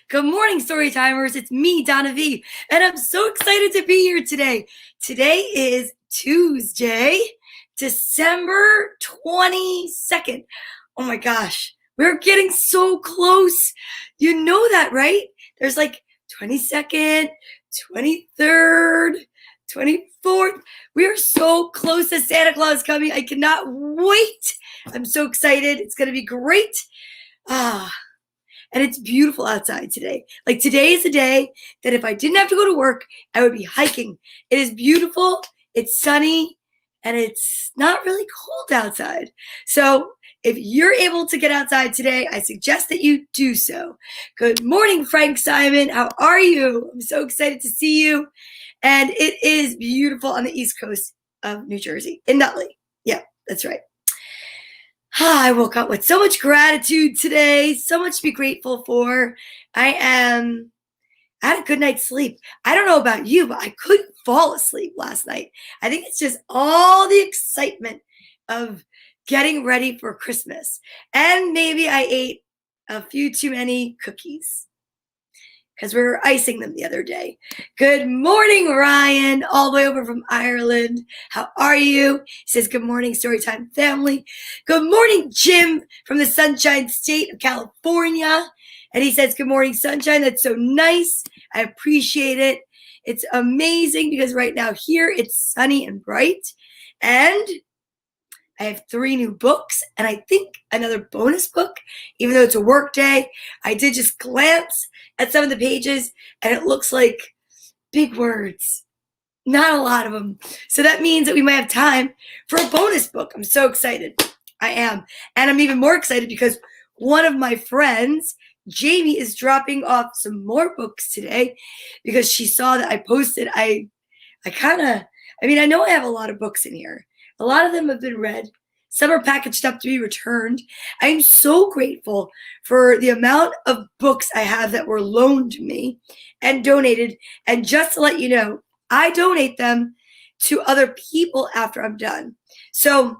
Good morning, Storytimers. It's me, Donna Vee, and I'm so excited to be here today. Today is Tuesday, December 22nd. Oh my gosh, we're getting so close. You know that, right? There's like 22nd, 23rd, 24th. We are so close to Santa Claus coming. I cannot wait. I'm so excited. It's going to be great. And it's beautiful outside today. Like today is a day that if I didn't have to go to work, I would be hiking. It is beautiful, it's sunny, and it's not really cold outside. So if you're able to get outside today, I suggest that you do so. Good morning, Frank Simon. How are you? I'm so excited to see you. And it is beautiful on the East Coast of New Jersey, in Nutley. Yeah, that's right. I woke up with so much gratitude today, so much to be grateful for. I had a good night's sleep. I don't know about you, but I couldn't fall asleep last night. I think it's just all the excitement of getting ready for Christmas. And maybe I ate a few too many cookies because we were icing them the other day. Good morning, Ryan, all the way over from Ireland. How are you? He says, good morning, Storytime family. Good morning, Jim from the Sunshine State of California. And he says, good morning, sunshine. That's so nice. I appreciate it. It's amazing because right now here it's sunny and bright. And I have 3 new books and I think another bonus book, even though it's a work day. I did just glance at some of the pages and it looks like big words, not a lot of them. So that means that we might have time for a bonus book. I'm so excited. I am. And I'm even more excited because one of my friends, Jamie, is dropping off some more books today because she saw that I posted. I know I have a lot of books in here. A lot of them have been read. Some are packaged up to be returned. I'm so grateful for the amount of books I have that were loaned to me and donated. And just to let you know, I donate them to other people after I'm done. So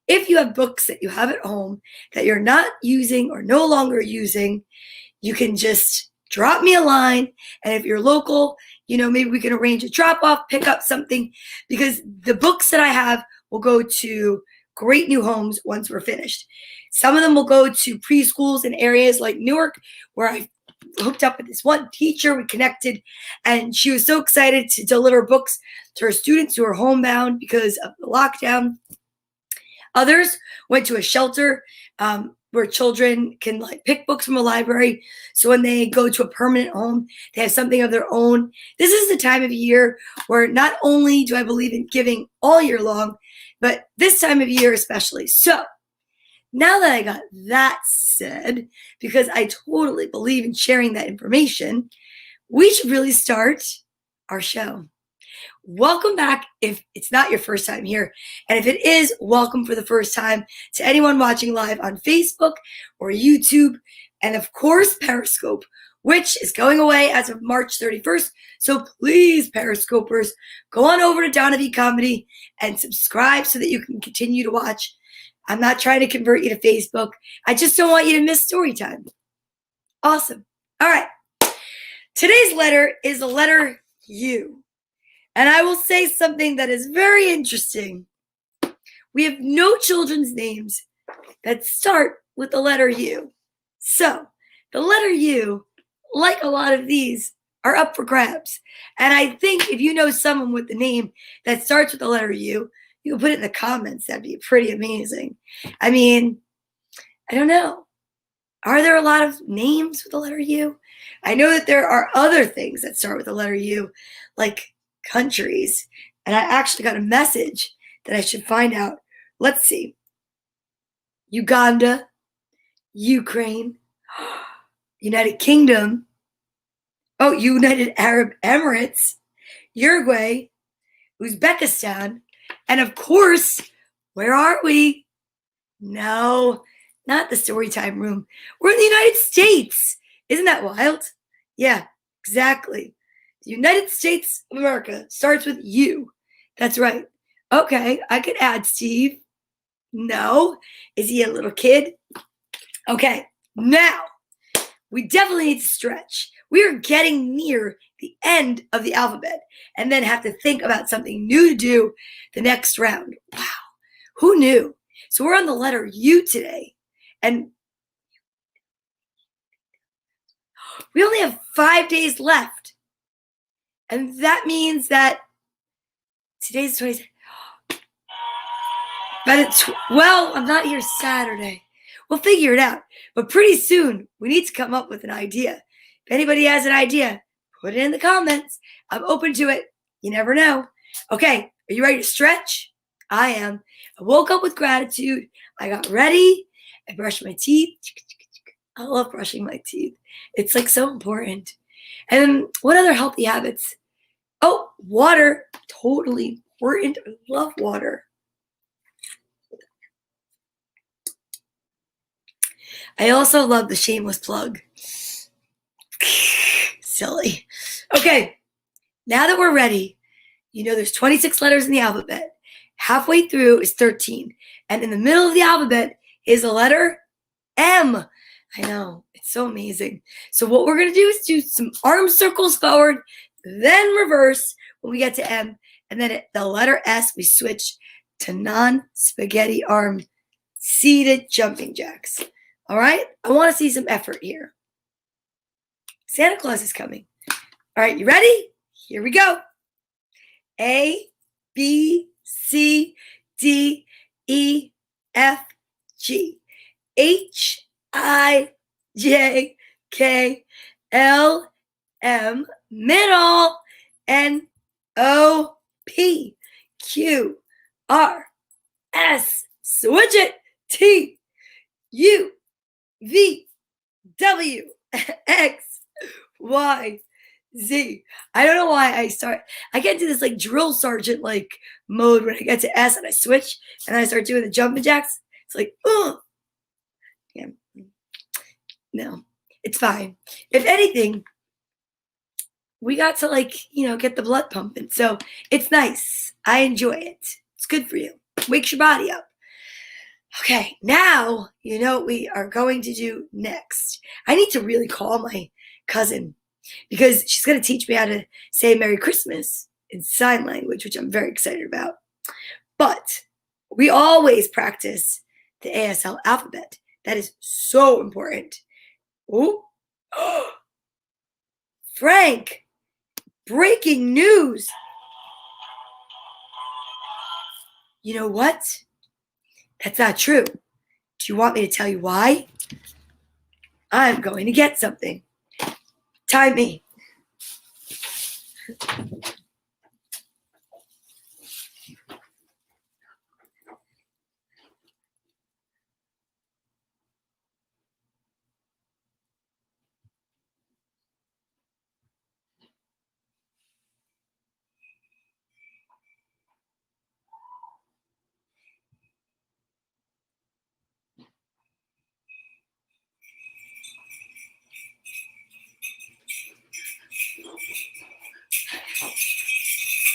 if you have books that you have at home that you're not using or no longer using, you can just drop me a line. And if you're local, maybe we can arrange a drop off, pick up something, because the books that I have will go to great new homes once we're finished. Some of them will go to preschools in areas like Newark, where I hooked up with this one teacher. We connected, and she was so excited to deliver books to her students who are homebound because of the lockdown. Others went to a shelter where children can pick books from a library. So when they go to a permanent home, they have something of their own. This is the time of year where not only do I believe in giving all year long, but this time of year especially. So now that I got that said, because I totally believe in sharing that information, we should really start our show. Welcome back if it's not your first time here. And if it is, welcome for the first time to anyone watching live on Facebook or YouTube. And of course, Periscope, which is going away as of March 31st. So please, Periscopers, go on over to Donna Vee Comedy and subscribe so that you can continue to watch. I'm not trying to convert you to Facebook. I just don't want you to miss story time. Awesome. All right. Today's letter is the letter U. And I will say something that is very interesting. We have no children's names that start with the letter U. So the letter U, like a lot of these, are up for grabs. And I think if you know someone with the name that starts with the letter U, you can put it in the comments. That'd be pretty amazing. I mean, I don't know. Are there a lot of names with the letter U? I know that there are other things that start with the letter U, like countries. And I actually got a message that I should find out. Let's see. Uganda, Ukraine, United Kingdom, United Arab Emirates, Uruguay, Uzbekistan, and of course, where are we? No, not the Storytime room. We're in the United States. Isn't that wild? Yeah, exactly. The United States of America starts with U. That's right. Okay, I could add Steve. No. Is he a little kid? Okay, now we definitely need to stretch. We are getting near the end of the alphabet and then have to think about something new to do the next round. Wow, who knew? So we're on the letter U today, and we only have 5 days left. And that means that today's 20th. Well, I'm not here Saturday. We'll figure it out. But pretty soon, we need to come up with an idea. If anybody has an idea, put it in the comments. I'm open to it. You never know. Okay, are you ready to stretch? I am. I woke up with gratitude. I got ready. I brushed my teeth. I love brushing my teeth. It's like so important. And what other healthy habits? Oh, water. Totally important. I love water. I also love the shameless plug. Silly. Okay, now that we're ready, you know there's 26 letters in the alphabet. Halfway through is 13. And in the middle of the alphabet is a letter M. I know, it's so amazing. So what we're going to do is do some arm circles forward, then reverse when we get to M. And then at the letter S, we switch to non-spaghetti arm seated jumping jacks. All right, I want to see some effort here. Santa Claus is coming. All right, you ready? Here we go. A, B, C, D, E, F, G, H, I, J, K, L, M, middle, N, O, P, Q, R, S, switch it, T, U, V, W, X, Y, Z. I don't know why I get into this like drill sergeant like mode when I get to S and I switch and I start doing the jumping jacks. It's like, oh, yeah. No, it's fine. If anything, we got to get the blood pumping. So it's nice. I enjoy it. It's good for you. Wakes your body up. Okay, now you know what we are going to do next. I need to really call my cousin because she's going to teach me how to say Merry Christmas in sign language, which I'm very excited about. But we always practice the ASL alphabet. That is so important. Oh, Frank, breaking news. You know what? That's not true. Do you want me to tell you why? I'm going to get something. Time me.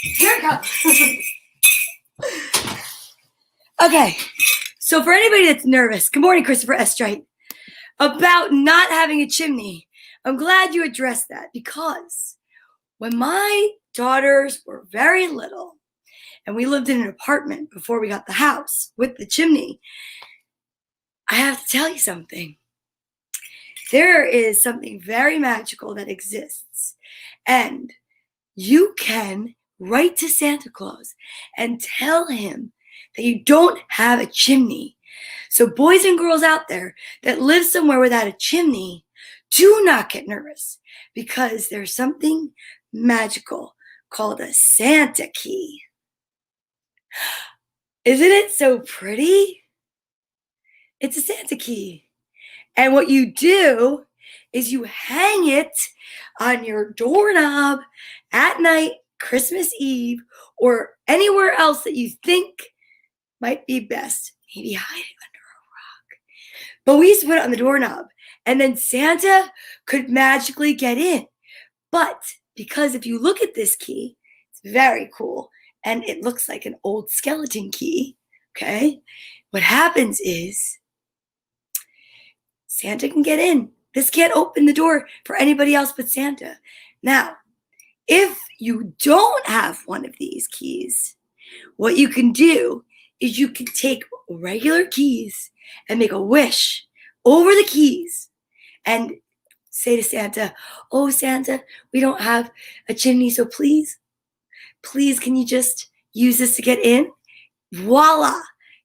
Here it comes. Okay, so for anybody that's nervous, good morning, Christopher Estrite, about not having a chimney, I'm glad you addressed that because when my daughters were very little and we lived in an apartment before we got the house with the chimney, I have to tell you something. There is something very magical that exists, and you can write to Santa Claus and tell him that you don't have a chimney. So boys and girls out there that live somewhere without a chimney, do not get nervous because there's something magical called a Santa key. Isn't it so pretty? It's a Santa key. And what you do is you hang it on your doorknob at night, Christmas Eve, or anywhere else that you think might be best. Maybe hide it under a rock. But we used to put it on the doorknob, and then Santa could magically get in. But because if you look at this key, it's very cool, and it looks like an old skeleton key, okay? What happens is Santa can get in, This can't open the door for anybody else but Santa. Now, if you don't have one of these keys, what you can do is you can take regular keys and make a wish over the keys and say to Santa, "Oh, Santa, we don't have a chimney, so please, can you just use this to get in?" Voila!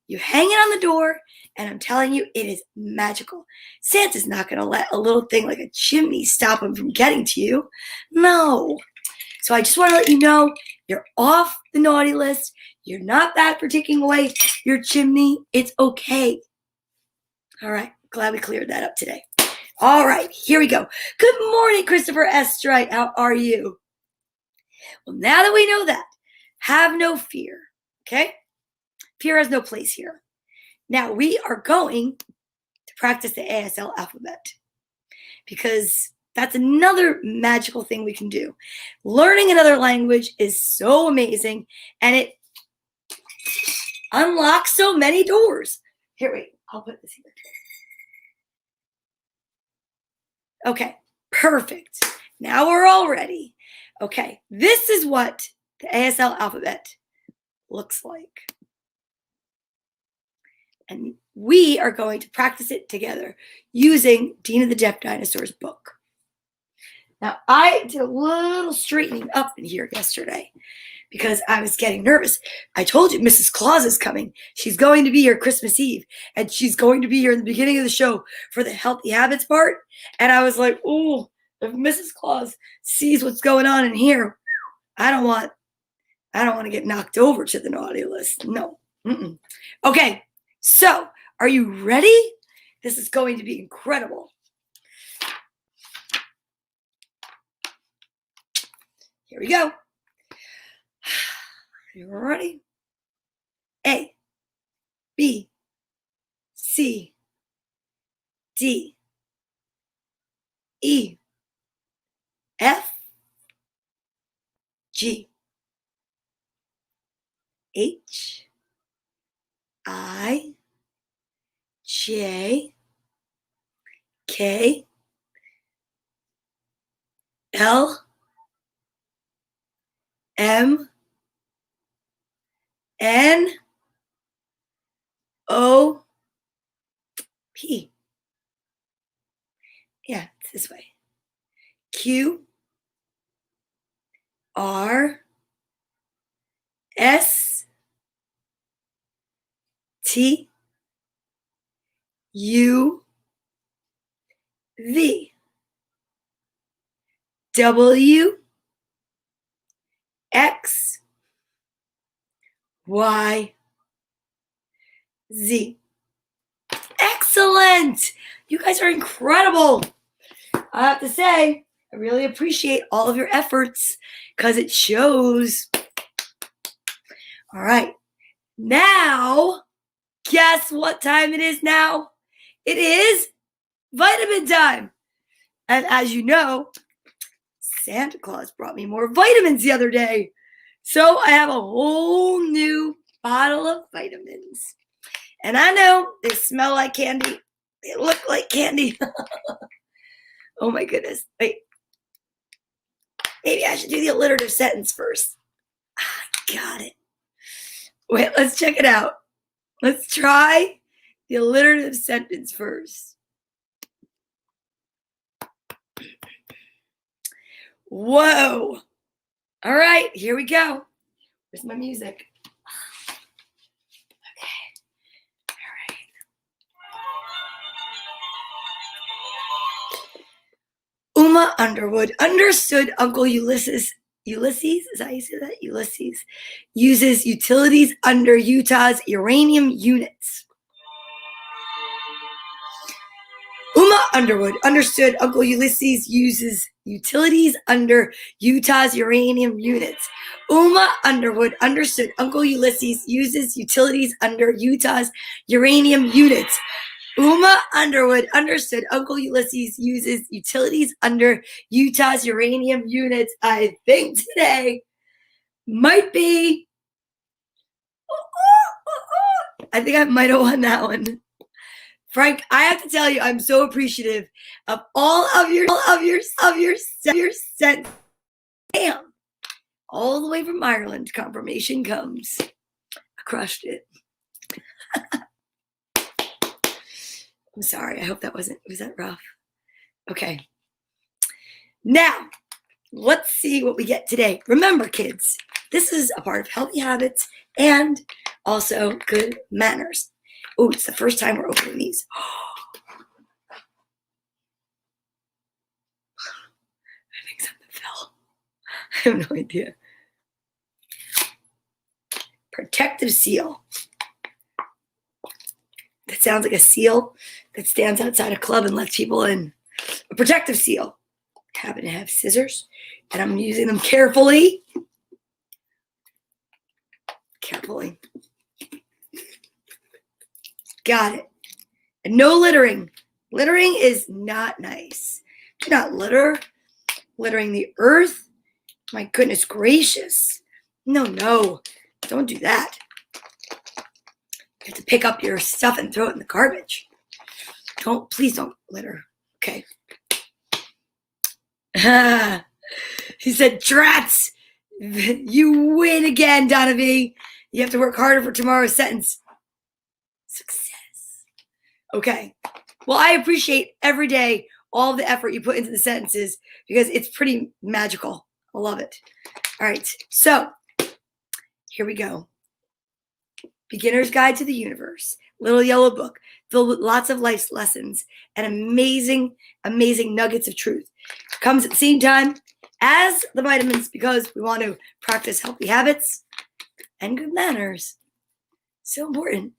You hang it on the door, and I'm telling you, it is magical. Santa's not going to let a little thing like a chimney stop him from getting to you. No. So I just want to let you know, you're off the naughty list. You're not bad for taking away your chimney. It's okay. All right. Glad we cleared that up today. All right. Here we go. Good morning, Christopher S. Strite. How are you? Well, now that we know that, have no fear. Okay? Fear has no place here. Now we are going to practice the ASL alphabet because that's another magical thing we can do. Learning another language is so amazing, and it unlocks so many doors. Here, wait, I'll put this here. Okay, perfect. Now we're all ready. Okay, this is what the ASL alphabet looks like. And we are going to practice it together using Dina the Deaf Dinosaur's book. Now, I did a little straightening up in here yesterday because I was getting nervous. I told you Mrs. Claus is coming. She's going to be here Christmas Eve, and she's going to be here in the beginning of the show for the healthy habits part. And I was like, oh, if Mrs. Claus sees what's going on in here, I don't want to get knocked over to the naughty list. No. Mm-mm. Okay. So, are you ready? This is going to be incredible. Here we go. You ready? A, B, C, D, E, F, G, H, I, J, K, L, M, N, O, P. Yeah, it's this way. Q, R, S, T, U, V, W, X, Y, Z. Excellent! You guys are incredible. I have to say, I really appreciate all of your efforts because it shows. All right. Now, guess what time it is now? It is vitamin time. And as you know, Santa Claus brought me more vitamins the other day. So I have a whole new bottle of vitamins. And I know they smell like candy. They look like candy. Oh my goodness. Wait. Maybe I should do the alliterative sentence first. Got it. Wait, let's check it out. Let's try the alliterative sentence first. Whoa. All right, here we go. Where's my music? Okay. All right. Uma Underwood understood Uncle Ulysses, is that how you say that? Ulysses, uses utilities under Utah's uranium units. Uma Underwood understood Uncle Ulysses uses utilities under Utah's uranium units. Uma Underwood understood Uncle Ulysses uses utilities under Utah's uranium units. Uma Underwood understood Uncle Ulysses uses utilities under Utah's uranium units. I think today might be. I think I might have won that one. Frank, I have to tell you, I'm so appreciative of all of your sent. Damn, all the way from Ireland, confirmation comes. I crushed it. I'm sorry. I hope that was that rough? Okay. Now, let's see what we get today. Remember, kids, this is a part of healthy habits and also good manners. Oh, it's the first time we're opening these. I think something fell. I have no idea. Protective seal. That sounds like a seal that stands outside a club and lets people in. A protective seal. I happen to have scissors, and I'm using them carefully. Carefully. Got it. And no littering. Littering is not nice. Do not litter. Littering the earth. My goodness gracious. No. Don't do that. You have to pick up your stuff and throw it in the garbage. Please don't litter. Okay. He said, Drats, you win again, Donna Vee. You have to work harder for tomorrow's sentence. Success. Okay. Well, I appreciate every day all the effort you put into the sentences because it's pretty magical. I love it. All right. So here we go. Beginner's Guide to the Universe. Little yellow book filled with lots of life lessons and amazing nuggets of truth. Comes at the same time as the vitamins because we want to practice healthy habits and good manners. So important.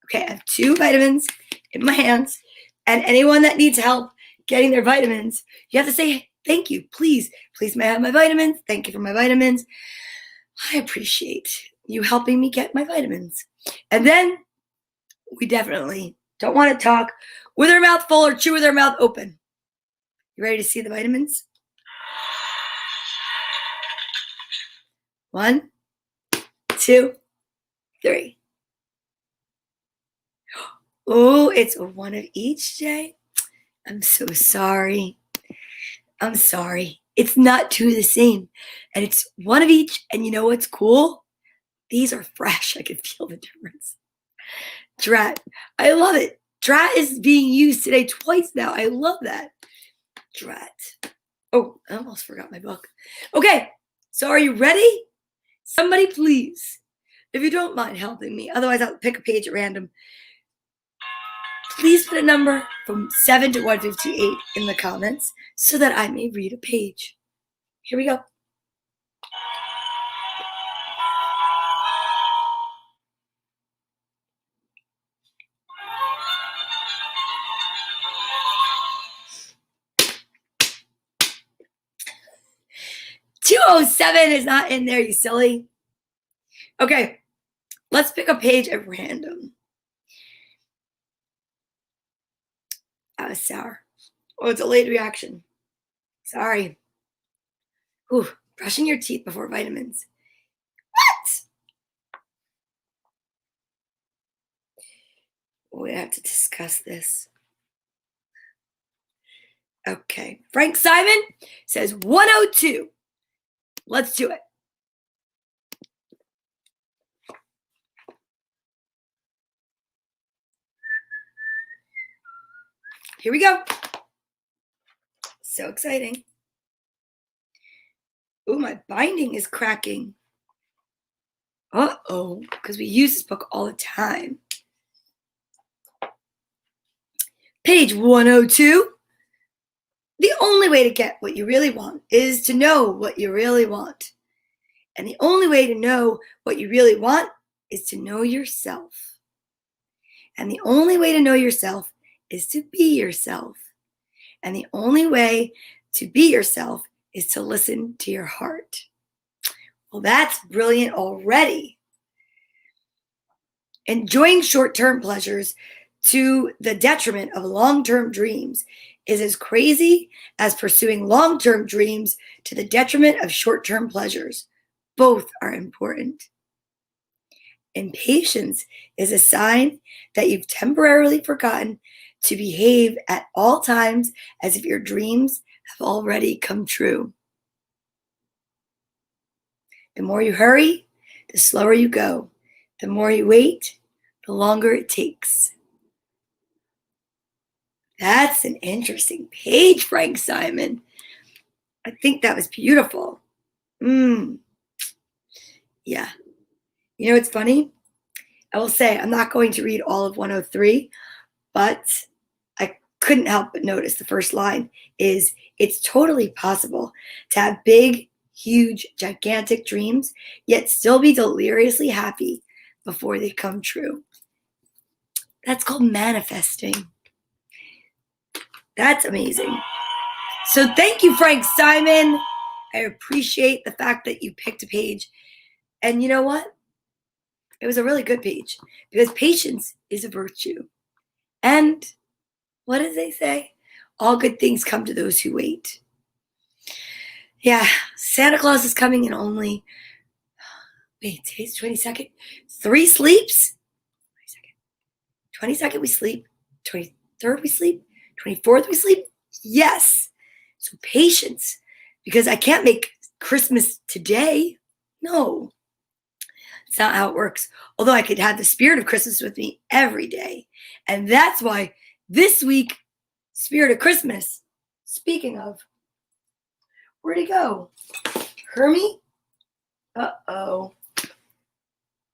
Okay, I have 2 vitamins in my hands, and anyone that needs help getting their vitamins, you have to say, thank you, please. Please may I have my vitamins? Thank you for my vitamins. I appreciate you helping me get my vitamins. And then we definitely don't want to talk with our mouth full or chew with our mouth open. You ready to see the vitamins? 1, 2, 3. Oh, it's 1 of each day. I'm so sorry. I'm sorry. It's not 2 of the same. And it's 1 of each. And you know what's cool? These are fresh. I can feel the difference. Drat. I love it. Drat is being used today twice now. I love that. Drat. Oh, I almost forgot my book. Okay. So are you ready? Somebody please, if you don't mind helping me, otherwise I'll pick a page at random. Please put a number from 7 to 158 in the comments so that I may read a page. Here we go. $207 is not in there, you silly. Okay, let's pick a page at random. That was sour. Oh, it's a late reaction. Sorry. Ooh, brushing your teeth before vitamins. What? We have to discuss this. Okay. Frank Simon says 102. Let's do it. Here we go. So exciting. Ooh, my binding is cracking. Uh-oh, because we use this book all the time. Page 102. The only way to get what you really want is to know what you really want. And the only way to know what you really want is to know yourself. And the only way to know yourself is to be yourself. And the only way to be yourself is to listen to your heart. Well, that's brilliant already. Enjoying short-term pleasures to the detriment of long-term dreams is as crazy as pursuing long-term dreams to the detriment of short-term pleasures. Both are important. Impatience is a sign that you've temporarily forgotten to behave at all times as if your dreams have already come true. The more you hurry, the slower you go. The more you wait, the longer it takes. That's an interesting page, Frank Simon. I think that was beautiful. Yeah. You know, it's funny. I will say I'm not going to read all of 103, but I couldn't help but notice the first line is, it's totally possible to have big, huge, gigantic dreams, yet still be deliriously happy before they come true. That's called manifesting. That's amazing. So thank you, Frank Simon. I appreciate the fact that you picked a page. And you know what? It was a really good page because patience is a virtue. And what did they say? All good things come to those who wait. Yeah, Santa Claus is coming in only, wait, today's 22nd. 3 sleeps. 22nd we sleep. 23rd we sleep. 24th we sleep. Yes. So patience, because I can't make Christmas today. No. It's not how it works. Although I could have the spirit of Christmas with me every day. And that's why this week, Spirit of Christmas, speaking of, where'd he go? Hermie? Uh-oh.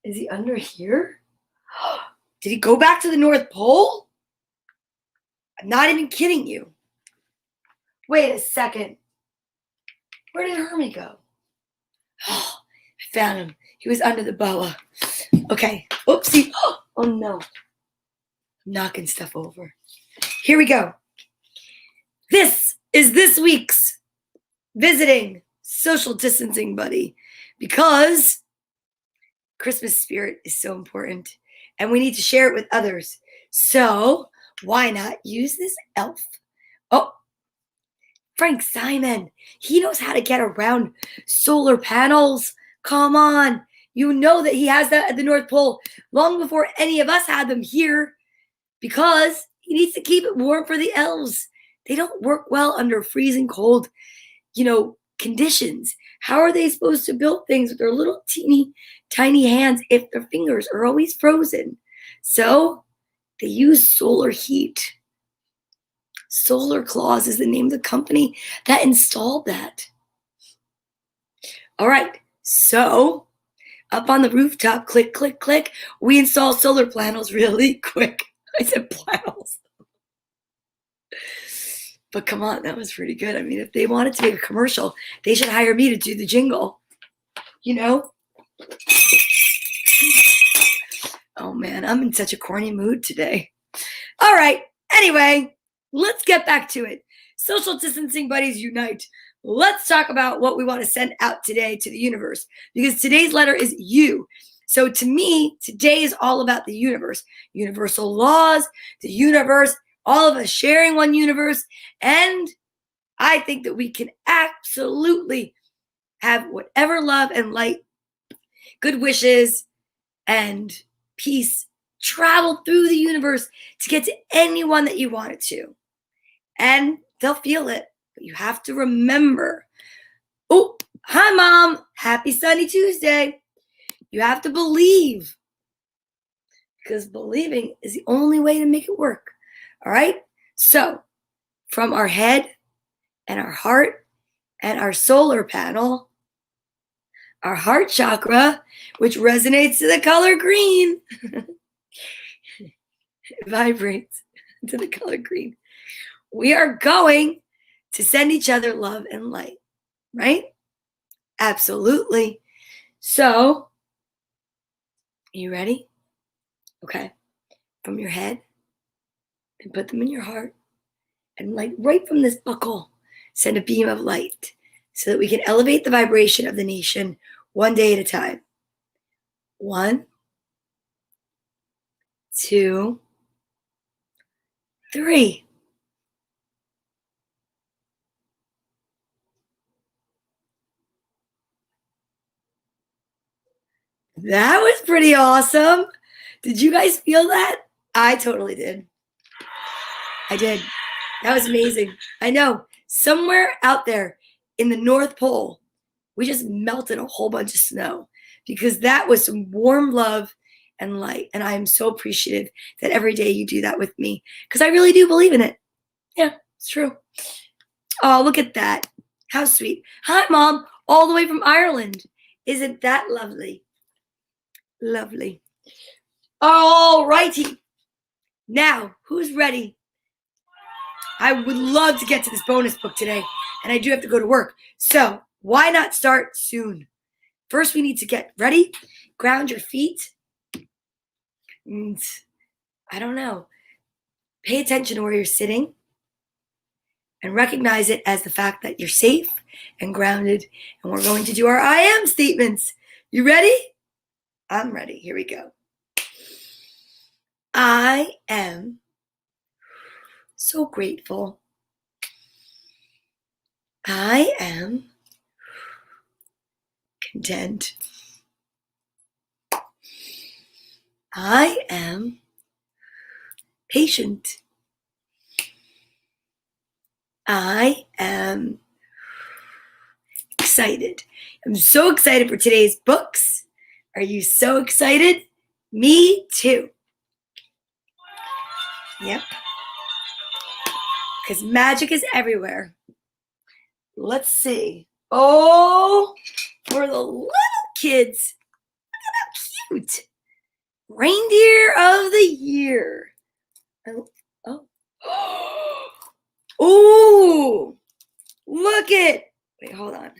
Is he under here? Did he go back to the North Pole? I'm not even kidding you. Wait a second. Where did Hermie go? Oh, I found him. He was under the boa. Okay. Oopsie. Oh no. I'm knocking stuff over. Here we go. This is this week's visiting social distancing buddy, because Christmas spirit is so important and we need to share it with others. So why not use this elf? Oh, Frank Simon. He knows how to get around solar panels. Come on. You know that he has that at the North Pole long before any of us had them here, because he needs to keep it warm for the elves. They don't work well under freezing cold, conditions. How are they supposed to build things with their little teeny tiny hands if their fingers are always frozen? So they use solar heat. Solar Claus is the name of the company that installed that. All right, so up on the rooftop, click, click, click, we install solar panels really quick. I said panels. But come on, that was pretty good. I mean, if they wanted to make a commercial, they should hire me to do the jingle. Oh man, I'm in such a corny mood today. All right, anyway, let's get back to it. Social distancing buddies unite. Let's talk about what we want to send out today to the universe, because today's letter is U. So to me, today is all about the universe, universal laws, the universe, all of us sharing one universe. And I think that we can absolutely have whatever love and light, good wishes, and peace travel through the universe to get to anyone that you want it to. And they'll feel it. But you have to remember, oh, hi, Mom. Happy Sunny Tuesday. You have to believe, because believing is the only way to make it work. All right? So from our head and our heart and our solar panel, our heart chakra, which resonates to the color green, it vibrates to the color green. We are going to send each other love and light, right? Absolutely. So, you ready? Okay. From your head, and put them in your heart, and right from this buckle, send a beam of light so that we can elevate the vibration of the nation one day at a time. 1, 2, 3. That was pretty awesome. Did you guys feel that? I totally did. I did. That was amazing. I know. Somewhere out there in the North Pole, we just melted a whole bunch of snow because that was some warm love and light. And I am so appreciative that every day you do that with me because I really do believe in it. Yeah, it's true. Oh, look at that. How sweet. Hi, Mom, all the way from Ireland. Isn't that lovely? Lovely. All righty. Now, who's ready? I would love to get to this bonus book today, and I do have to go to work. So why not start soon? First, we need to get ready. Ground your feet. And I don't know. Pay attention to where you're sitting and recognize it as the fact that you're safe and grounded. And we're going to do our I am statements. You ready? I'm ready. Here we go. I am so grateful. I am content. I am patient. I am excited. I'm so excited for today's books. Are you so excited? Me too. Yep. Because magic is everywhere. Let's see. Oh, for the little kids. Look at how cute. Reindeer of the year. Oh. Ooh. Look it. Wait, hold on.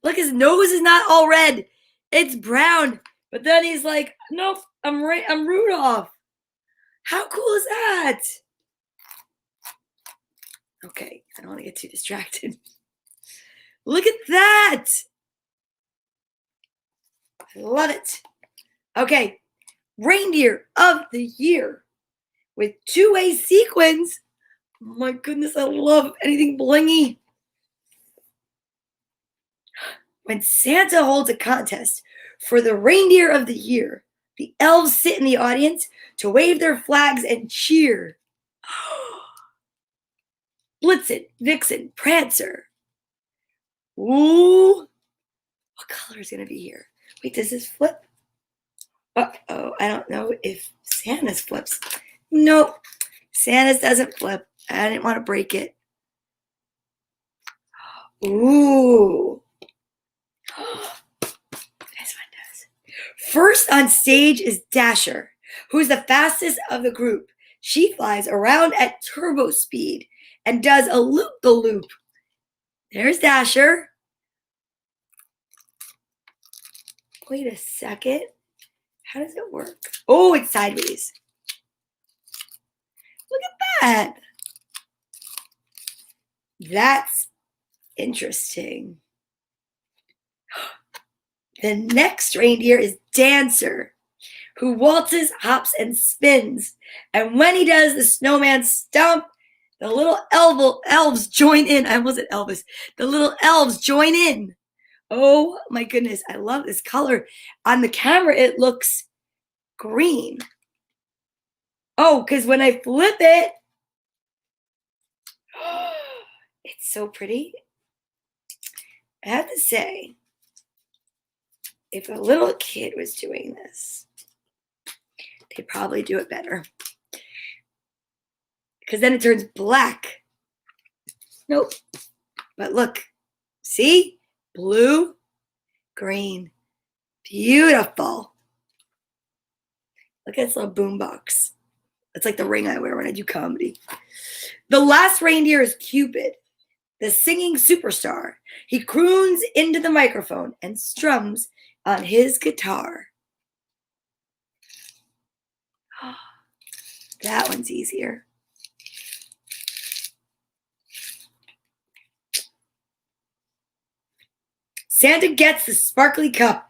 Look, his nose is not all red. It's brown. But then he's like, nope, I'm Rudolph. How cool is that? Okay, I don't want to get too distracted. Look at that. I love it. Okay, reindeer of the year with two-way sequins. Oh my goodness, I love anything blingy. When Santa holds a contest for the reindeer of the year, the elves sit in the audience to wave their flags and cheer. Blitzen, Vixen, Prancer. Ooh. What color is going to be here? Wait, does this flip? Uh-oh, I don't know if Santa's flips. Nope, Santa's doesn't flip. I didn't want to break it. Ooh. This one does. First on stage is Dasher, who's the fastest of the group. She flies around at turbo speed and does a loop-the-loop. There's Dasher. Wait a second. How does it work? Oh, it's sideways. Look at that. That's interesting. The next reindeer is Dancer, who waltzes, hops, and spins. And when he does the snowman stomp, the little elves join in. I almost said Elvis. The little elves join in. Oh my goodness, I love this color. On the camera, it looks green. Oh, because when I flip it, it's so pretty. I have to say, if a little kid was doing this, they'd probably do it better. Because then it turns black. Nope. But look, see? Blue, green. Beautiful. Look at this little boombox. It's like the ring I wear when I do comedy. The last reindeer is Cupid, the singing superstar. He croons into the microphone and strums on his guitar. That one's easier. Santa gets the sparkly cup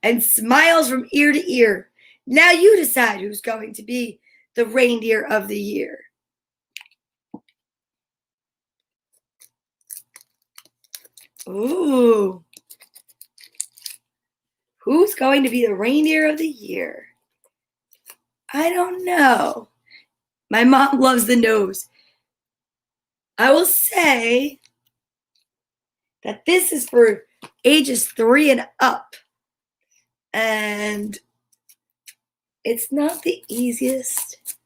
and smiles from ear to ear. Now you decide who's going to be the reindeer of the year. Ooh. Who's going to be the reindeer of the year? I don't know. My mom loves the nose. I will say that this is for ages 3 and up. And it's not the easiest.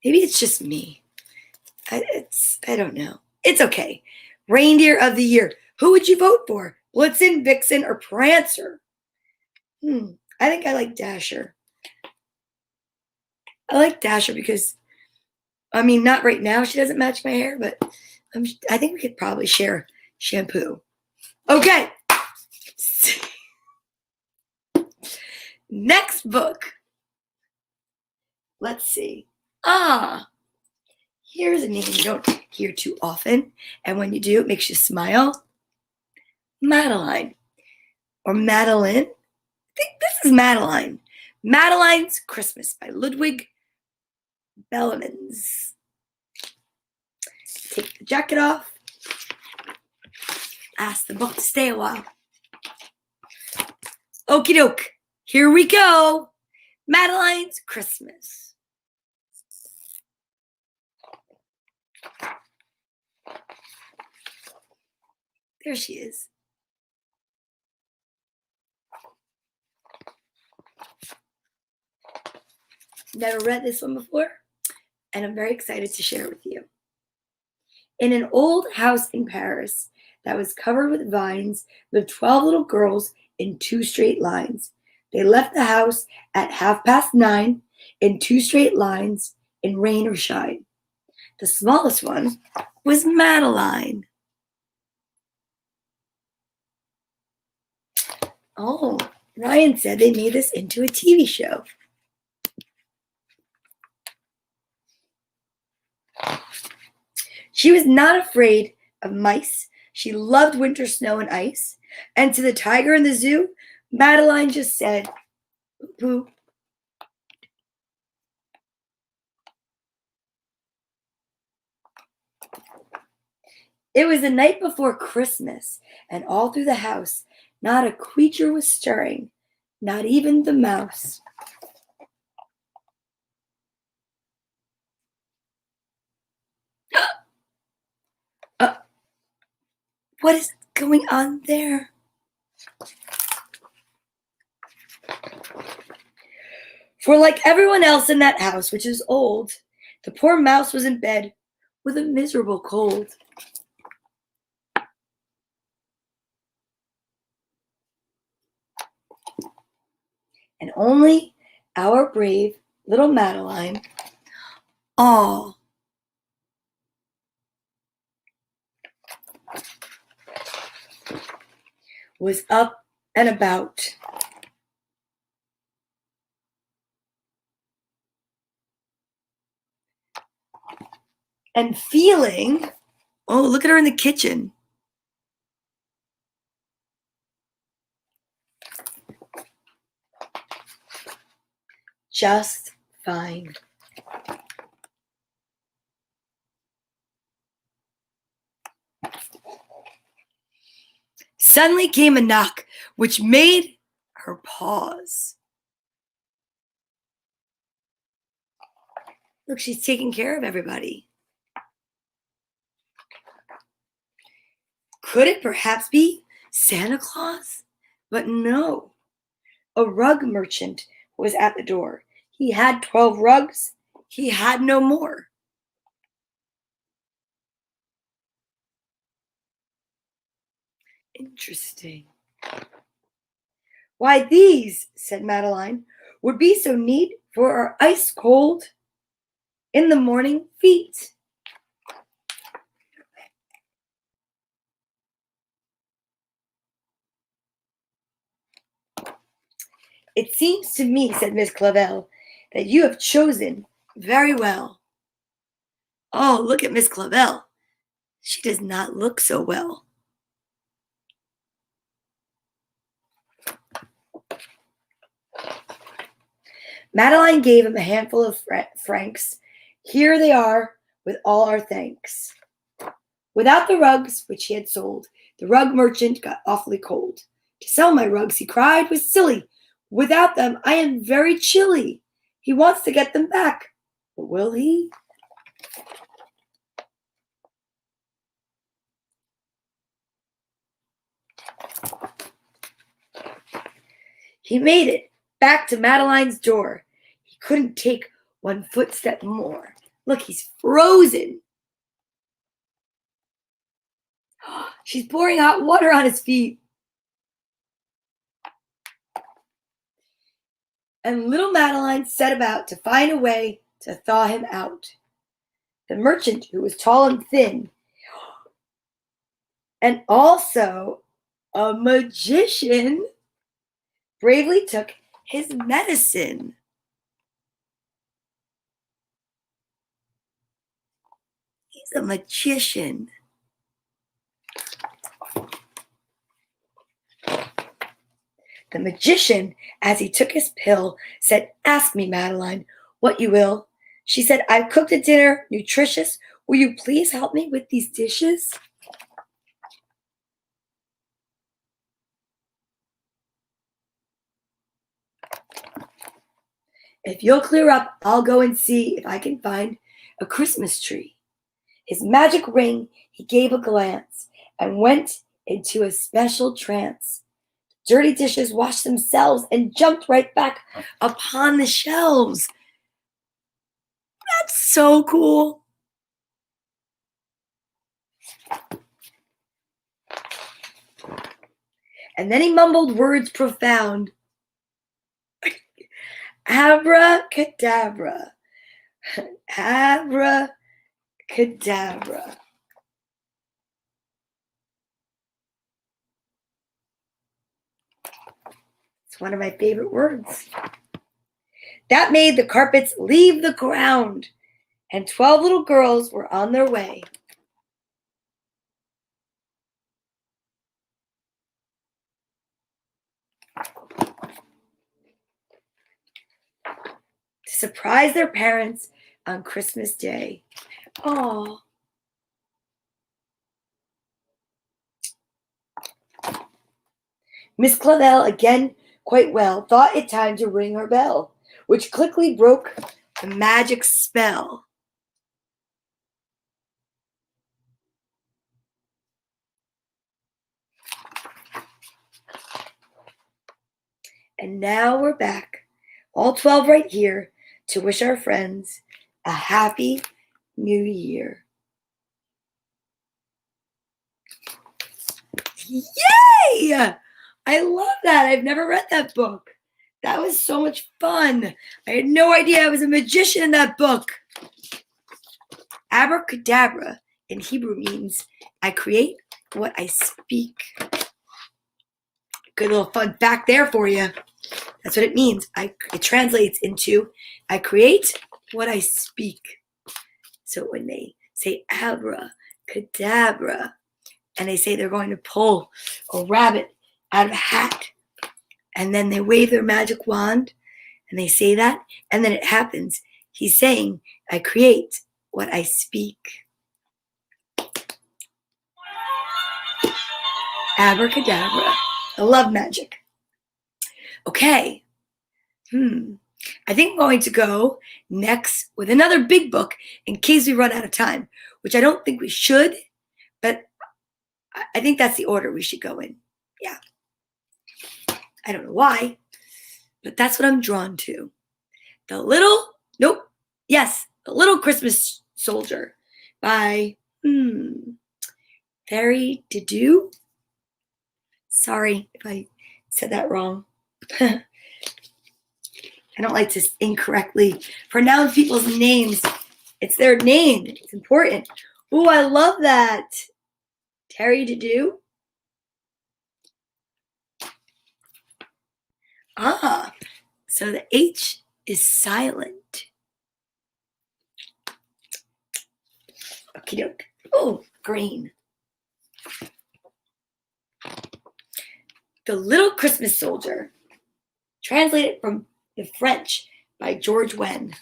Maybe it's just me. I don't know. It's okay. Reindeer of the year. Who would you vote for? Blitzen, Vixen, or Prancer? I think I like Dasher. I like Dasher because, I mean, not right now. She doesn't match my hair, but I think we could probably share shampoo. Okay. Next book. Let's see. Here's a name you don't hear too often. And when you do, it makes you smile. Madeline. Or Madeline. I think this is Madeline. Madeline's Christmas by Ludwig Bellemans. Take the jacket off. Ask the book to stay a while. Okie doke. Here we go. Madeline's Christmas. There she is. Never read this one before, and I'm very excited to share it with you. In an old house in Paris that was covered with vines lived 12 little girls in 2 straight lines. They left the house at 9:30 in 2 straight lines in rain or shine. The smallest one was Madeline. Oh, Ryan said they made this into a TV show. She was not afraid of mice. She loved winter snow and ice. And to the tiger in the zoo, Madeline just said, "Poo." It was the night before Christmas, and all through the house, not a creature was stirring, not even the mouse. What is going on there? For like everyone else in that house, which is old, the poor mouse was in bed with a miserable cold. And only our brave little Madeline, was up and about. And feeling, look at her in the kitchen. Just fine. Suddenly came a knock, which made her pause. Look, she's taking care of everybody. Could it perhaps be Santa Claus? But no. A rug merchant was at the door. He had 12 rugs. He had no more. Interesting. Why, these, said Madeline, would be so neat for our ice cold in the morning feet. It seems to me, said Miss Clavel, that you have chosen very well. Oh, look at Miss Clavel. She does not look so well. Madeline gave him a handful of francs. Here they are, with all our thanks. Without the rugs, which he had sold, the rug merchant got awfully cold. To sell my rugs, he cried, was silly. Without them, I am very chilly. He wants to get them back, but will he? He made it back to Madeline's door. He couldn't take one footstep more. Look, he's frozen. She's pouring hot water on his feet. And little Madeline set about to find a way to thaw him out. The merchant, who was tall and thin, and also a magician, bravely took his medicine. He's a magician. The magician, as he took his pill, said, "Ask me, Madeline, what you will." She said, "I've cooked a dinner, nutritious. Will you please help me with these dishes?" "If you'll clear up, I'll go and see if I can find a Christmas tree." His magic ring he gave a glance and went into a special trance. Dirty dishes washed themselves and jumped right back upon the shelves. That's so cool. And then he mumbled words profound. Abracadabra. Abracadabra. It's one of my favorite words. That made the carpets leave the ground, and 12 little girls were on their way. To surprise their parents on Christmas Day. Oh. Miss Clavel, again quite well, thought it time to ring her bell, which quickly broke the magic spell. And now we're back, all 12 right here, to wish our friends a happy new year. Yay! I love that. I've never read that book. That was so much fun. I had no idea I was a magician in that book. Abracadabra in Hebrew means I create what I speak. Good little fun fact there for you. That's what it means. It translates into I create what I speak. So when they say abracadabra, and they say they're going to pull a rabbit out of a hat, and then they wave their magic wand, and they say that, and then it happens. He's saying, I create what I speak. Abracadabra. I love magic. Okay. I think I'm going to go next with another big book in case we run out of time, which I don't think we should, but I think that's the order we should go in. Yeah. I don't know why, but that's what I'm drawn to. The Little Christmas Soldier by Fairy to Do. Sorry if I said that wrong. I don't like to incorrectly pronounce people's names. It's their name. It's important. Ooh, I love that. Terry to Do. Ah, so the H is silent. Okie doke. Oh, green. The Little Christmas Soldier. Translated from the French by George Wen.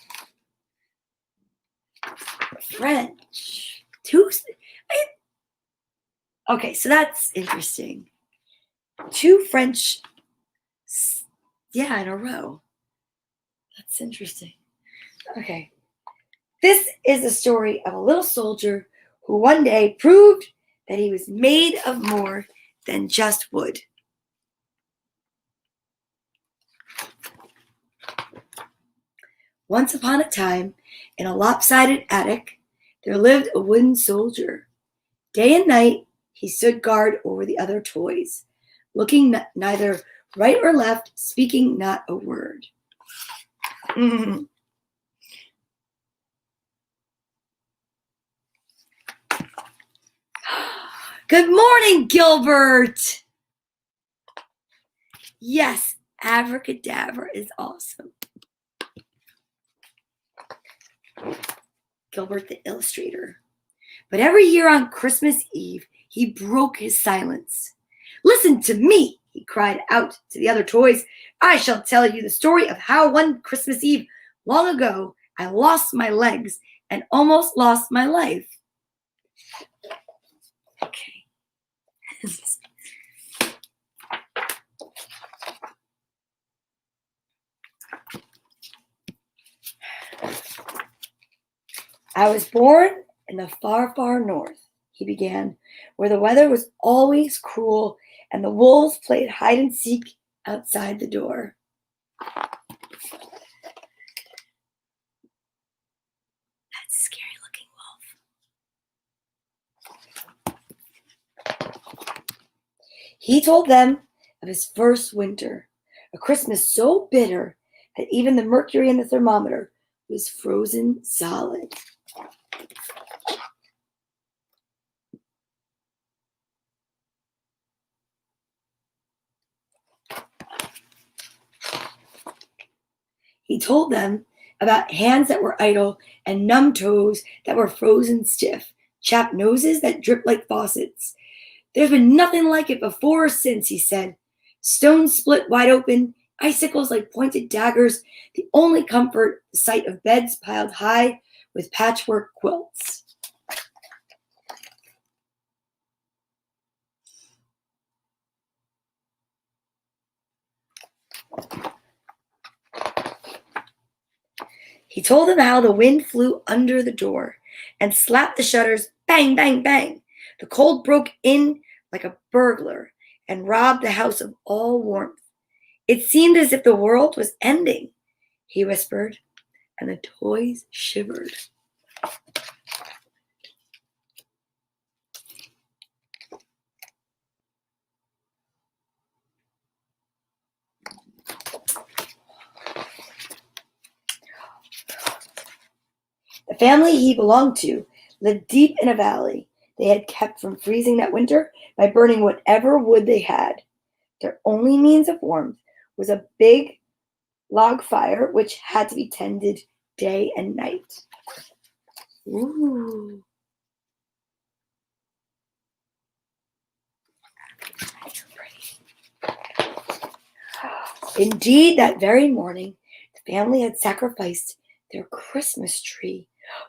French. Okay, so that's interesting. two French, in a row. That's interesting. Okay. This is the story of a little soldier who one day proved that he was made of more than just wood. Once upon a time, in a lopsided attic, there lived a wooden soldier. Day and night, he stood guard over the other toys, looking neither right or left, speaking not a word. Good morning, Gilbert. Yes, abracadabra is awesome. Gilbert the illustrator. But every year on Christmas Eve, he broke his silence. Listen to me, he cried out to the other toys. I shall tell you the story of how one Christmas Eve long ago I lost my legs and almost lost my life. Okay. I was born in the far, far north, he began, where the weather was always cruel and the wolves played hide and seek outside the door. That's a scary looking wolf. He told them of his first winter, a Christmas so bitter that even the mercury in the thermometer was frozen solid. He told them about hands that were idle and numb toes that were frozen stiff, chapped noses that dripped like faucets. There's been nothing like it before or since, he said. Stones split wide open, icicles like pointed daggers, the only comfort, the sight of beds piled high with patchwork quilts. He told them how the wind flew under the door and slapped the shutters, bang, bang, bang. The cold broke in like a burglar and robbed the house of all warmth. It seemed as if the world was ending, he whispered, and the toys shivered. The family he belonged to lived deep in a valley they had kept from freezing that winter by burning whatever wood they had. Their only means of warmth was a big log fire, which had to be tended day and night. Ooh. Indeed, that very morning, the family had sacrificed their Christmas tree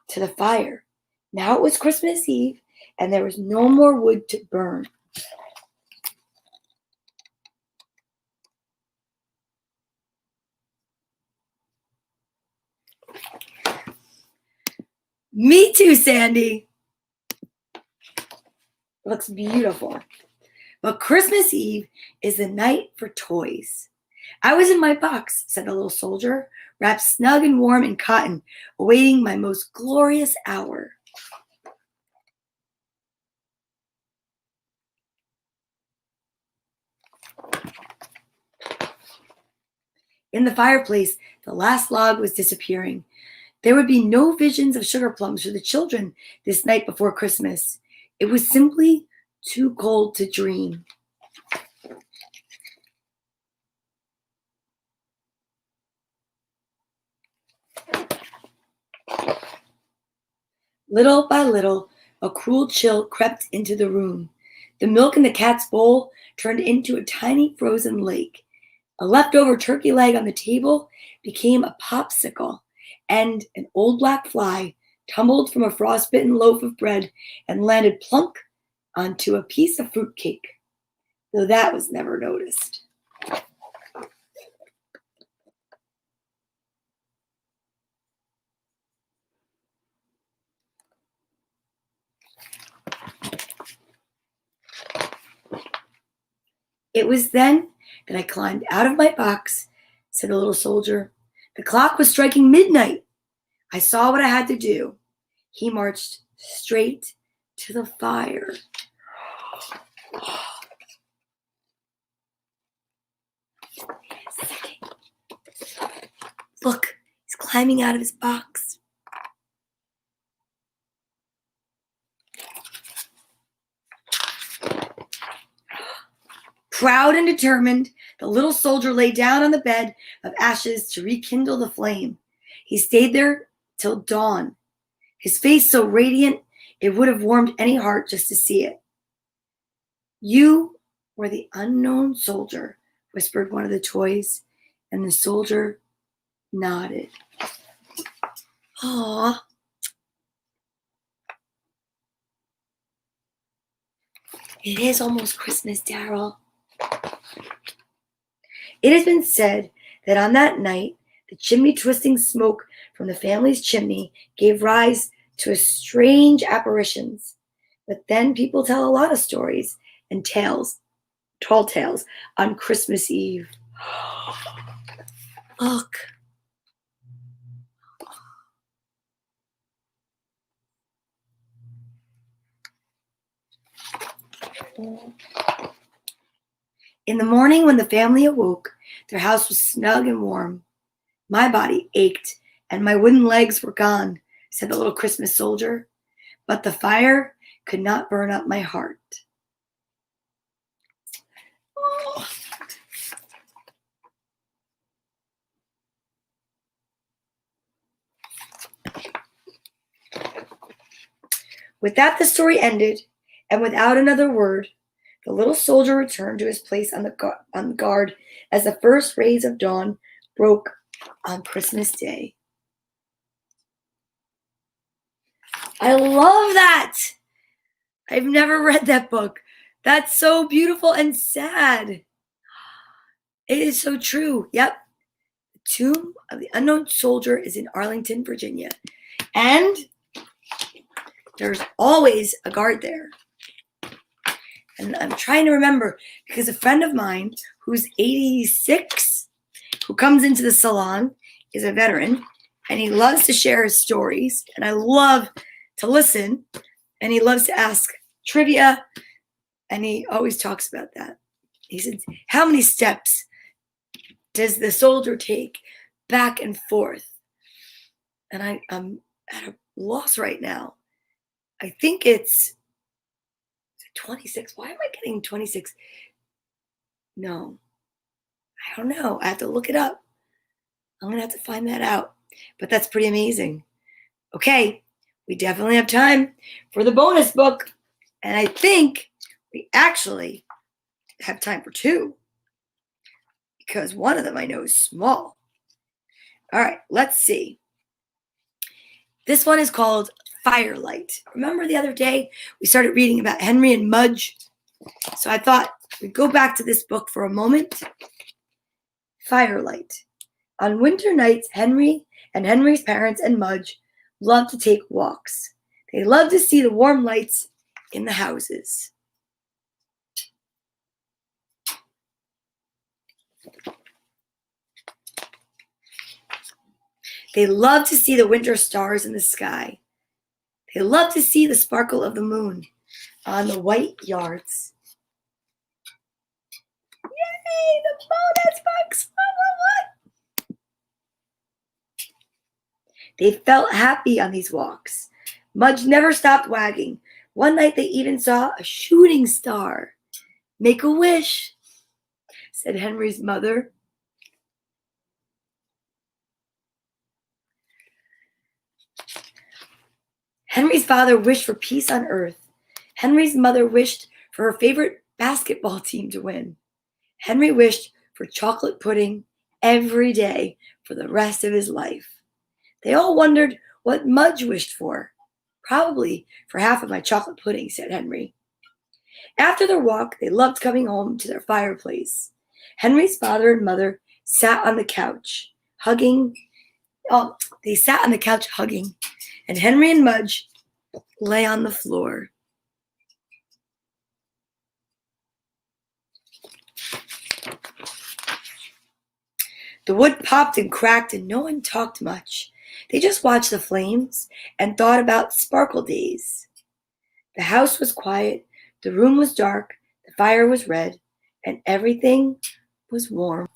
to the fire. Now it was Christmas Eve, and there was no more wood to burn. Me too, Sandy. Looks beautiful. But Christmas Eve is the night for toys. I was in my box, said the little soldier, wrapped snug and warm in cotton, awaiting my most glorious hour. In the fireplace, the last log was disappearing. There would be no visions of sugar plums for the children this night before Christmas. It was simply too cold to dream. Little by little, a cruel chill crept into the room. The milk in the cat's bowl turned into a tiny frozen lake. A leftover turkey leg on the table became a popsicle, and an old black fly tumbled from a frostbitten loaf of bread and landed plunk onto a piece of fruitcake. though that was never noticed. It was then that I climbed out of my box, said the little soldier. The clock was striking midnight. I saw what I had to do. He marched straight to the fire. Look, he's climbing out of his box. Proud and determined, the little soldier lay down on the bed of ashes to rekindle the flame. He stayed there till dawn, his face so radiant it would have warmed any heart just to see it. You were the unknown soldier, whispered one of the toys, and the soldier nodded. Aww. It is almost Christmas, Daryl. It has been said that on that night, the chimney-twisting smoke from the family's chimney gave rise to strange apparitions. But then people tell a lot of stories and tales, tall tales, on Christmas Eve. Look. In the morning when the family awoke, their house was snug and warm. My body ached and my wooden legs were gone, said the little Christmas soldier, but the fire could not burn up my heart. Oh. With that, the story ended, and without another word, the little soldier returned to his place on the guard as the first rays of dawn broke on Christmas Day. I love that. I've never read that book. That's so beautiful and sad. It is so true. Yep. The tomb of the unknown soldier is in Arlington, Virginia. And there's always a guard there. And I'm trying to remember because a friend of mine who's 86, who comes into the salon, is a veteran, and he loves to share his stories, and I love to listen, and he loves to ask trivia, and he always talks about that. He said, how many steps does the soldier take back and forth? And I'm at a loss right now. I think it's 26. Why am I getting 26? No, I don't know. I have to look it up. I'm going to have to find that out. But that's pretty amazing. Okay, we definitely have time for the bonus book. And I think we actually have time for two, because one of them I know is small. All right, let's see. This one is called Firelight. Remember the other day we started reading about Henry and Mudge? So I thought we'd go back to this book for a moment. Firelight. On winter nights, Henry and Henry's parents and Mudge loved to take walks. They loved to see the warm lights in the houses. They loved to see the winter stars in the sky. They loved to see the sparkle of the moon on the white yards. Yay, the bonus box! What? They felt happy on these walks. Mudge never stopped wagging. One night they even saw a shooting star. Make a wish, said Henry's mother. Henry's father wished for peace on earth. Henry's mother wished for her favorite basketball team to win. Henry wished for chocolate pudding every day for the rest of his life. They all wondered what Mudge wished for. Probably for half of my chocolate pudding, said Henry. After their walk, they loved coming home to their fireplace. Henry's father and mother sat on the couch, hugging. Oh, they sat on the couch hugging, and Henry and Mudge lay on the floor. The wood popped and cracked, and no one talked much. They just watched the flames and thought about sparkle days. The house was quiet, the room was dark, the fire was red, and everything was warm.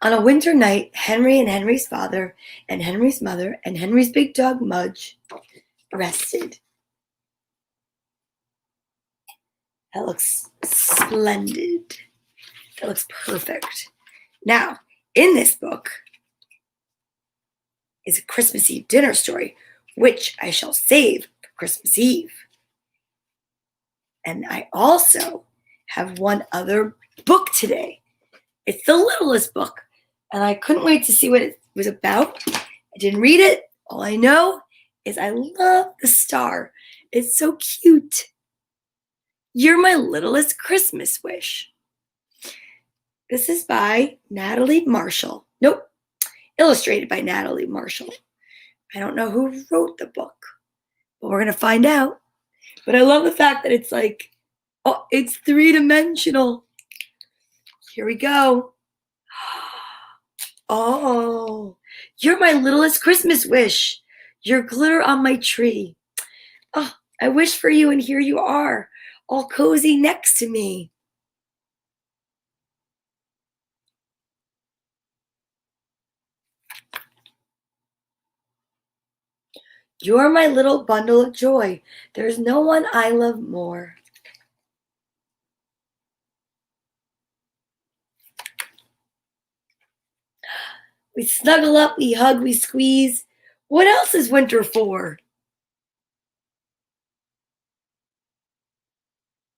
On a winter night, Henry and Henry's father and Henry's mother and Henry's big dog Mudge rested. That looks splendid. That looks perfect. Now, in this book is a Christmas Eve dinner story, which I shall save for Christmas Eve. And I also have one other book today. It's the littlest book, and I couldn't wait to see what it was about. I didn't read it. All I know is I love the star. It's so cute. You're My Littlest Christmas Wish. This is by Natalie Marshall. Nope, illustrated by Natalie Marshall. I don't know who wrote the book, but we're going to find out. But I love the fact that it's like, oh, it's three-dimensional. Here we go. Oh, you're my littlest Christmas wish. You're glitter on my tree. Oh, I wish for you, and here you are, all cozy next to me. You're my little bundle of joy. There's no one I love more. We snuggle up, we hug, we squeeze. What else is winter for?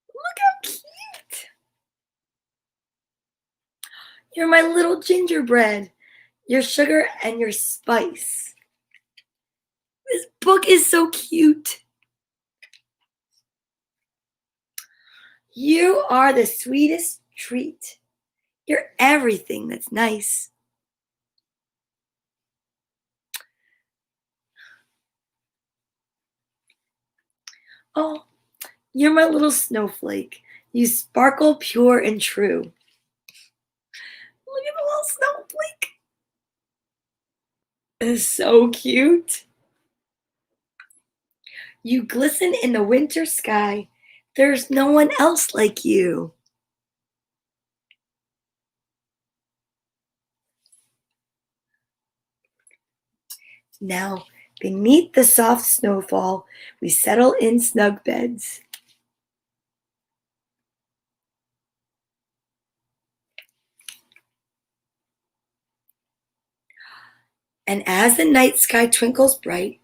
Look how cute. You're my little gingerbread. Your sugar and your spice. This book is so cute. You are the sweetest treat. You're everything that's nice. Oh, you're my little snowflake. You sparkle pure and true. Look at the little snowflake. It's so cute. You glisten in the winter sky. There's no one else like you. Now, beneath the soft snowfall, we settle in snug beds. And as the night sky twinkles bright,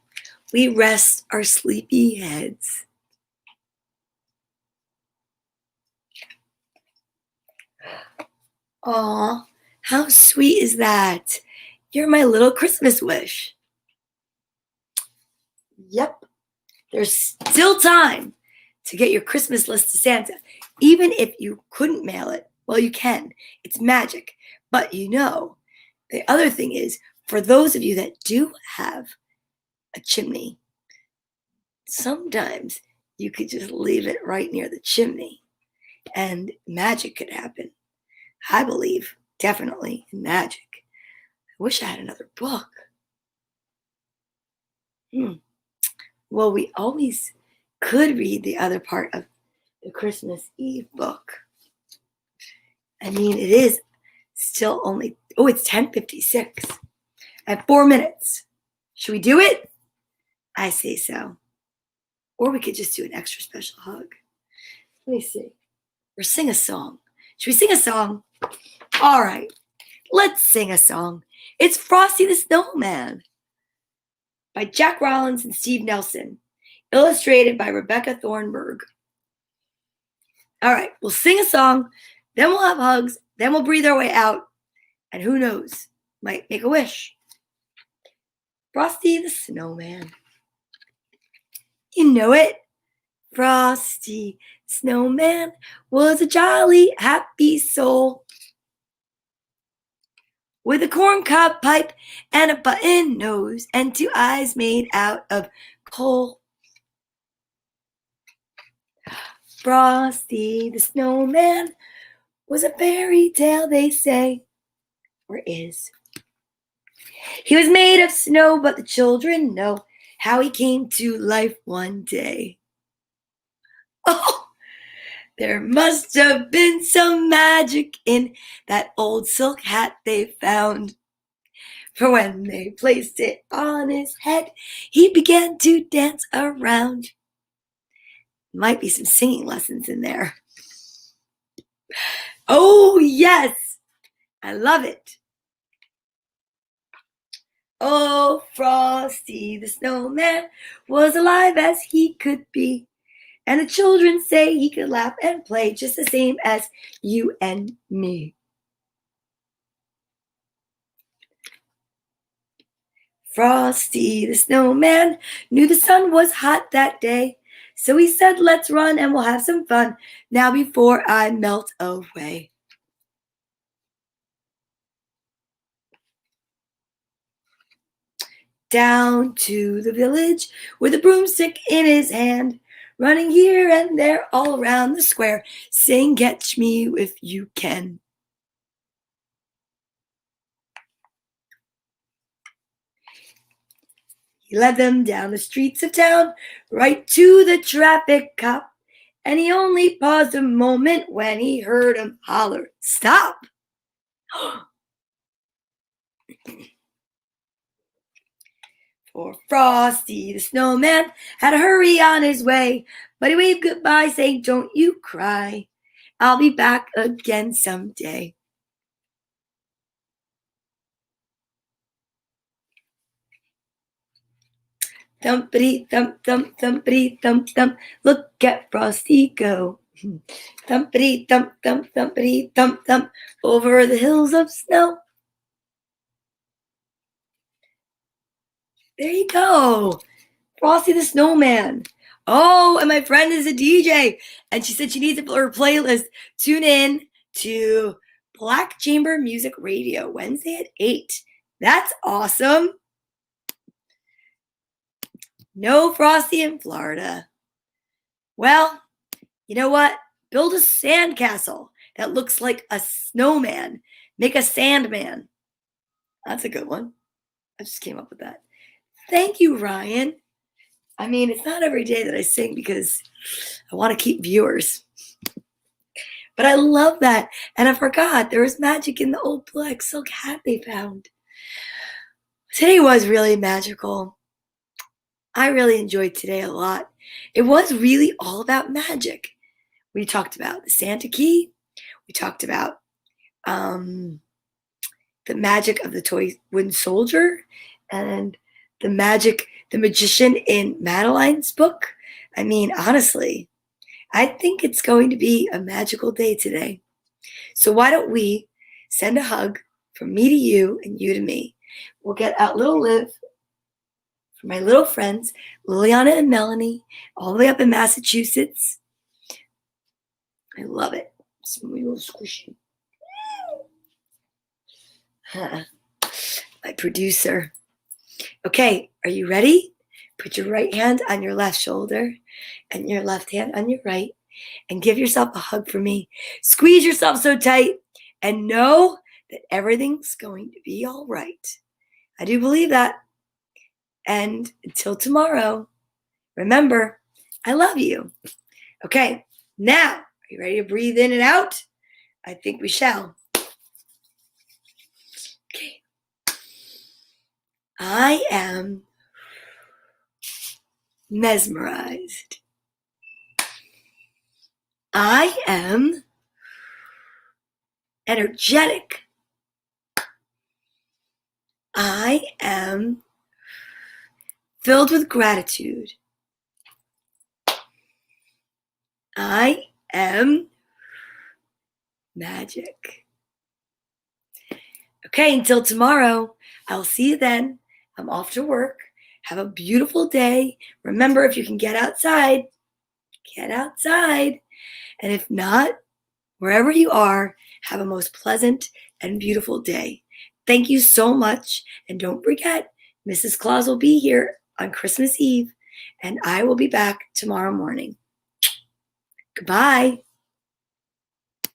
we rest our sleepy heads. Aw, how sweet is that? You're my little Christmas wish. Yep, there's still time to get your Christmas list to Santa. Even if you couldn't mail it, well, you can. It's magic. But you know, the other thing is, for those of you that do have a chimney, sometimes you could just leave it right near the chimney and magic could happen. I believe definitely in magic. I wish I had another book. Well, we always could read the other part of the Christmas Eve book. I mean, it is still only, it's 10:56. I have 4 minutes. Should we do it? I say so. Or we could just do an extra special hug. Let me see. Or sing a song. Should we sing a song? All right, let's sing a song. It's Frosty the Snowman by Jack Rollins and Steve Nelson, illustrated by Rebecca Thornburg. All right, we'll sing a song, then we'll have hugs, then we'll breathe our way out, And who knows, might make a wish. Frosty the Snowman. You know it. Frosty Snowman was a jolly, happy soul with a corncob pipe and a button nose and 2 eyes made out of coal. Frosty the Snowman was a fairy tale, they say, or is. He was made of snow, but the children know how he came to life one day. Oh, there must have been some magic in that old silk hat they found. For when they placed it on his head, he began to dance around. Might be some singing lessons in there. Oh, yes, I love it. Oh, Frosty the Snowman was alive as he could be. And the children say he could laugh and play just the same as you and me. Frosty the Snowman knew the sun was hot that day. So he said, let's run and we'll have some fun now before I melt away. Down to the village with a broomstick in his hand, running here and there all around the square, saying, catch me if you can. He led them down the streets of town, right to the traffic cop, and he only paused a moment when he heard him holler, stop! For Frosty the Snowman had to hurry on his way, but he waved goodbye, saying, don't you cry, I'll be back again someday. Thumpity thump thump thumpity thump thump, look at Frosty go. Thumpity thump thump thumpity thump thump, over the hills of snow. There you go, Frosty the Snowman. Oh, and my friend is a DJ, and she said she needs her playlist. Tune in to Black Chamber Music Radio Wednesday at 8. That's awesome. No Frosty in Florida. Well, you know what? Build a sandcastle that looks like a snowman. Make a sandman. That's a good one. I just came up with that. Thank you, Ryan. I mean, it's not every day that I sing because I want to keep viewers. But I love that. And I forgot there was magic in the old black silk hat they found. Today was really magical. I really enjoyed today a lot. It was really all about magic. We talked about the Santa key. We talked about the magic of the toy wooden soldier and the magic, the magician in Madeline's book. I mean, honestly, I think it's going to be a magical day today. So why don't we send a hug from me to you and you to me. We'll get out little Liv for my little friends, Liliana and Melanie, all the way up in Massachusetts. I love it. It's a little squishy. My producer. Okay, are you ready? Put your right hand on your left shoulder and your left hand on your right and give yourself a hug for me. Squeeze yourself so tight and know that everything's going to be all right. I do believe that. And until tomorrow, remember, I love you. Okay, now, are you ready to breathe in and out? I think we shall. Okay. I am mesmerized. I am energetic. I am filled with gratitude. I am magic. Okay, until tomorrow, I'll see you then. I'm off to work. Have a beautiful day. Remember, if you can get outside, get outside. And if not, wherever you are, have a most pleasant and beautiful day. Thank you so much. And don't forget, Mrs. Claus will be here on Christmas Eve, and I will be back tomorrow morning. Goodbye.